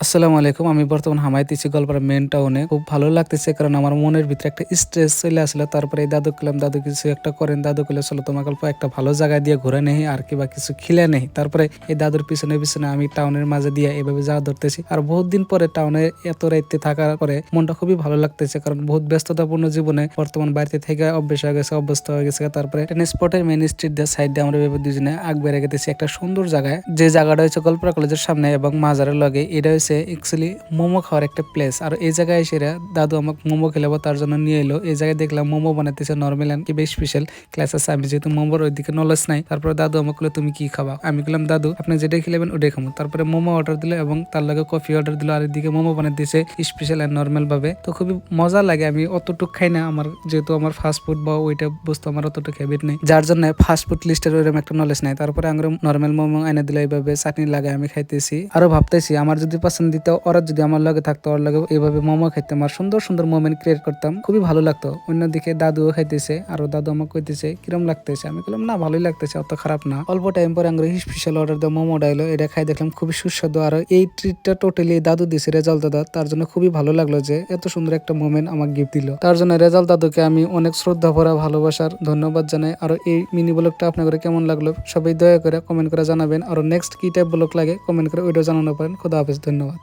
আসসালামু আলাইকুম। আমি বর্তমান হামাইতেছি গোয়ালপাড়া মেইন টাউনে। খুব ভালো লাগতেছে কারণ আমার মনের ভিতরে একটা স্ট্রেস চলে আসলো। তারপরে এই দাদুকে কইলাম, "দাদু কিছু একটা করেন।" দাদু কইলো, "চলো তোমাকে অল্প একটা ভালো জায়গায় দিয়ে ঘুরে নেই আর কিবা কিছু খিলে নেই।" তারপরে এই দাদুর পিছনে আমি টাউনের মাঝে দিয়ে এভাবে যাওয়া ধরতেছি। আর বহুত দিন পরে টাউনে এত রাইতে থাকার পরে মনটা খুবই ভালো লাগতেছে। কারণ বহুত ব্যস্ততাপূর্ণ জীবনে বর্তমান বাড়িতে থেকে অভ্যাস হয়ে গেছে, অভ্যস্ত হয়ে গেছে। তারপরে ট্রেন স্পটের মেইন স্ট্রিট দিয়ে সাইড দিয়ে আমরা এভাবে দুজনে আগ বেড়ে গেতেছি একটা সুন্দর জায়গায়। যে জায়গাটা হচ্ছে গোয়ালপাড়া কলেজের সামনে এবং মাজারের লগে। এটা হচ্ছে অ্যাকচুয়ালি মোমো খাওয়ার একটা প্লেস। আর এই জায়গায় এসে দাদু আমাকে মোমো খেলাবো তার জন্য নিয়ে এলো। এই জায়গায় দেখলাম মোমো বানাইতেছে নরমাল এন্ড কি বেশ স্পেশাল ক্লাস আছে। আমি যেহেতু মোমোর ওইদিকে নলেজ নাই, তারপরে দাদু আমাকে বললো, তুমি কি খাবা? আমি বললাম, দাদু আপনি যেটাই খেলেবেন ওটাই খাবো। তারপরে মোমো অর্ডার দিল এবং তার লগে কফি অর্ডার দিল। আর এদিকে মোমো বানাই দিয়েছে স্পেশাল এন্ড নর্মাল ভাবে। তো খুবই মজা লাগে। আমি অতটুকু খাই না, আমার যেহেতু আমার ফাস্ট ফুড বা ওইটা বস্তু আমার অতটুকু হ্যাবিট নেই, যার জন্য ফাস্ট ফুড লিস্টের ওইরকম একটা নলেজ নাই। তারপরে আমরা নর্মাল মোমো এনে দিলে এইভাবে চাটনি লাগাই আমি খাইতেছি। আরো ভাবতেছি আমার যদি পছন্দিত ওরা যদি আমার লগে থাকতো, ওর লগে এইভাবে মোমো খাইতাম আর সুন্দর সুন্দর মোমেন্ট ক্রিয়েট করতাম, খুবই ভালো লাগতো। অন্যদিকে দাদুও খাইতেছে, আরো দাদু আমাকে কইতেছে কিরম লাগতেছে। আমি বললাম, না ভালোই লাগতেছে, অত খারাপ না। অল্প টাইম পরে আমরা স্পেশাল অর্ডার দেওয়া মোমো ডাইলো, এটা খাই দেখলাম খুবই সুস্বাদু। আর এই ট্রিটটা টোটালি দাদু দিছে রেজাল্ট দাদা, তার জন্য খুবই ভালো লাগলো যে এত সুন্দর একটা মোমেন্ট আমাকে গিফট দিল। তার জন্য রেজাল্ট দাদুকে আমি অনেক শ্রদ্ধা ভরা ভালোবাসার ধন্যবাদ জানাই। আর এই মিনি ব্লগটা আপনাদের কেমন লাগলো সবাই দয়া করে কমেন্ট করে জানাবেন। আর নেক্সট কি টাইপ ব্লগ লাগে কমেন্ট করে ওইটাও জানানো পারেন। খোদা হাফেজ, ধন্যবাদ।